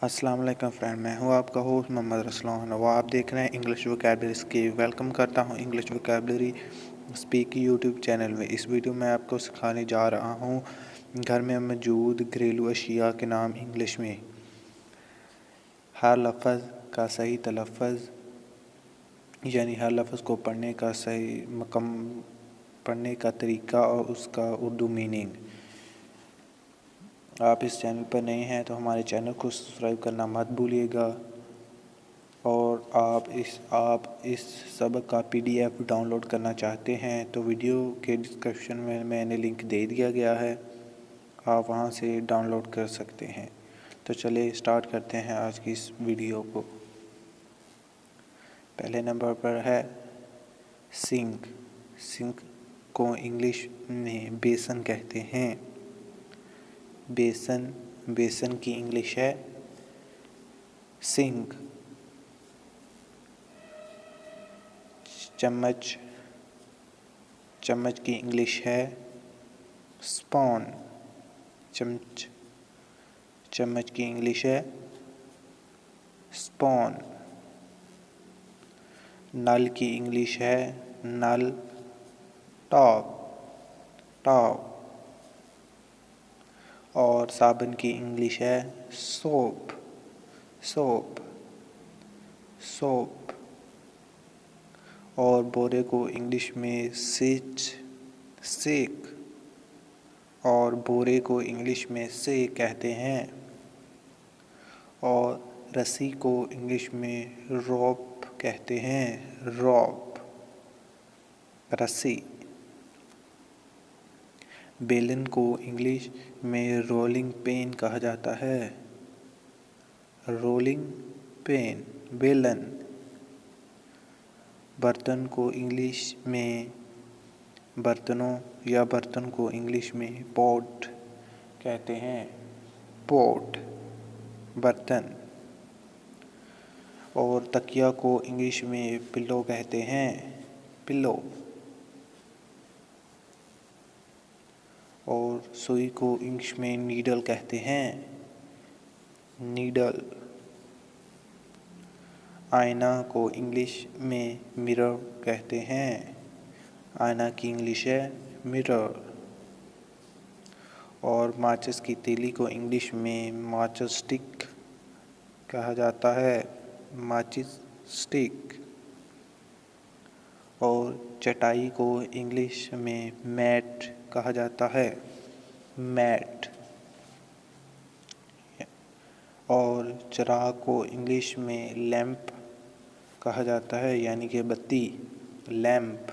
अस्सलाम वालेकुम फ्रेंड, मैं हूं आपका होस्ट मोहम्मद रसलान। वो आप देख रहे हैं इंग्लिश वोकैबलरी की। वेलकम करता हूं English vocabulary speak YouTube channel में। इस वीडियो में आपको सिखाने जा रहा हूं घर में मौजूद घरेलू अशिया के नाम इंग्लिश में। हर लफ्ज़ का सही तलफ़्फ़ुज़, यानी हर लफ्ज़ को पढ़ने का सही पढ़ने का तरीका और उसका उर्दू मीनिंग। आप इस चैनल पर नए हैं तो हमारे चैनल को सब्सक्राइब करना मत भूलिएगा। और आप इस सबक का PDF डाउनलोड करना चाहते हैं तो वीडियो के डिस्क्रिप्शन में मैंने लिंक दे दिया गया है, आप वहां से डाउनलोड कर सकते हैं। तो चलिए स्टार्ट करते हैं आज की इस वीडियो को। पहले नंबर पर है सिंक। सिंक को इंग्लिश में बेसन कहते हैं। बेसन की इंग्लिश है सिंक। चम्मच की इंग्लिश है स्पून। चम्मच की इंग्लिश है स्पून। नल की इंग्लिश है नल, टॉप। और साबुन की इंग्लिश है सोप। और बोरे को इंग्लिश में सेक। और बोरे को इंग्लिश में से कहते हैं। और रस्सी को इंग्लिश में रोप कहते हैं। रस्सी। बेलन को इंग्लिश में रोलिंग पिन कहा जाता है। रोलिंग पिन, बेलन। बर्तन को इंग्लिश में बर्तन को इंग्लिश में पॉट कहते हैं। पॉट, बर्तन। और तकिया को इंग्लिश में पिलो कहते हैं। पिलो। और सुई को इंग्लिश में नीडल कहते हैं। नीडल। आईना को इंग्लिश में मिरर कहते हैं। आईना की इंग्लिश है मिरर। और माचिस की तीली को इंग्लिश में माचिस स्टिक कहा जाता है। माचिस स्टिक। और चटाई को इंग्लिश में मैट कहा जाता है। मैट। और चिराग को इंग्लिश में लैंप कहा जाता है, यानी कि बत्ती, लैंप।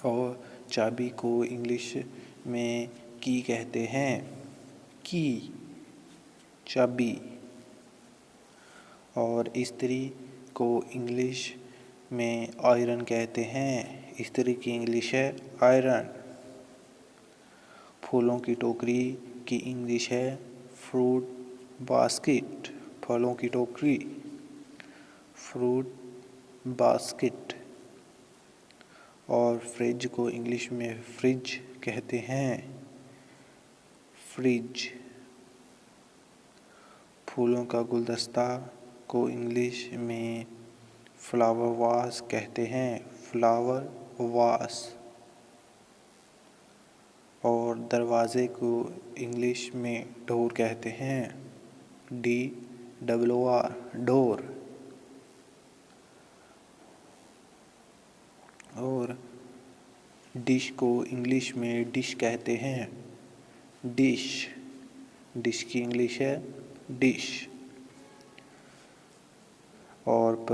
और चाबी को इंग्लिश में की कहते हैं। की, चाबी। और इस्त्री को इंग्लिश में आयरन कहते हैं। इस्त्री की इंग्लिश है आयरन। फूलों की टोकरी की इंग्लिश है फ्रूट बास्केट। फलों की टोकरी, फ्रूट बास्केट। और फ्रिज को इंग्लिश में फ्रिज कहते हैं। फ्रिज। फूलों का गुलदस्ता को इंग्लिश में फ्लावर वास कहते हैं। Flower vase. और दरवाज़े को इंग्लिश में डोर कहते हैं। DOOR, door. और डिश को इंग्लिश में डिश कहते हैं। डिश। डिश की इंग्लिश है डिश। और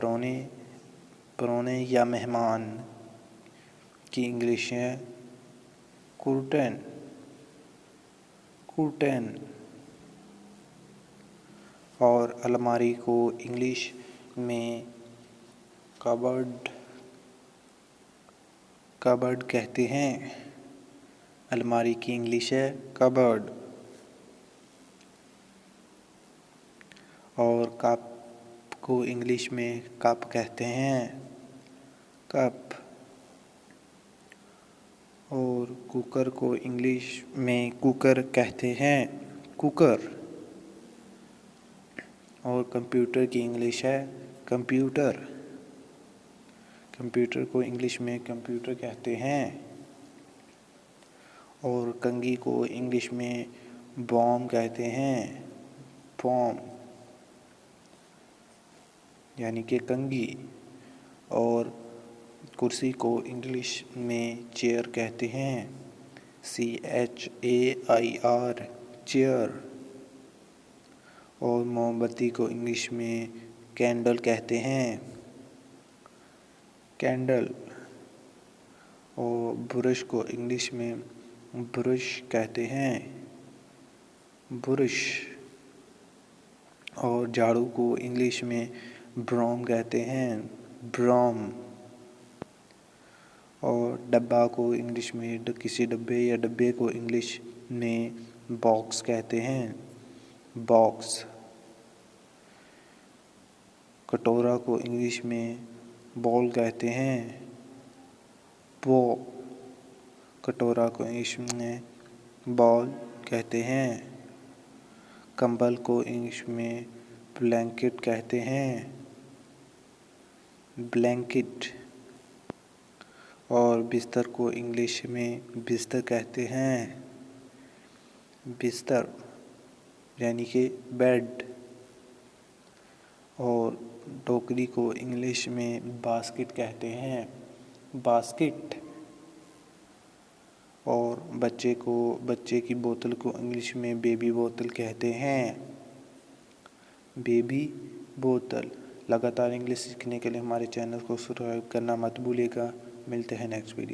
परोने या मेहमान की इंग्लिश है कुर्टन। और अलमारी को इंग्लिश में कबर्ड कहते हैं। अलमारी की इंग्लिश है कबर्ड। और कप को इंग्लिश में कप कहते हैं। कप। और कुकर को इंग्लिश में कुकर कहते हैं। कुकर। और कंप्यूटर की इंग्लिश है कंप्यूटर। कंप्यूटर को इंग्लिश में कंप्यूटर कहते हैं। और कंघी को इंग्लिश में बॉम कहते हैं, बॉम यानी कि कंघी। और कुर्सी को इंग्लिश में चेयर कहते हैं, CHAIR, चेयर। और मोमबत्ती को इंग्लिश में कैंडल कहते हैं, कैंडल। और ब्रश को इंग्लिश में ब्रश कहते हैं, ब्रश। और झाड़ू को इंग्लिश में ब्रॉम कहते हैं, ब्रॉम। और डब्बा को इंग्लिश में किसी डब्बे या डब्बे को इंग्लिश में बॉक्स कहते हैं, बॉक्स। कटोरा को इंग्लिश में बॉल कहते हैं, बो। कटोरा को इंग्लिश में बॉल कहते हैं। कंबल को इंग्लिश में ब्लैंकेट कहते हैं, ब्लैंकेट। और बिस्तर को इंग्लिश में बिस्तर कहते हैं, बिस्तर यानी कि बेड। और टोकरी को इंग्लिश में बास्केट कहते हैं, बास्केट। और बच्चे की बोतल को इंग्लिश में बेबी बोतल कहते हैं, बेबी बोतल। लगातार इंग्लिश सीखने के लिए हमारे चैनल को सब्सक्राइब करना मत भूलिएगा। मिलते हैं नेक्स्ट वीडियो।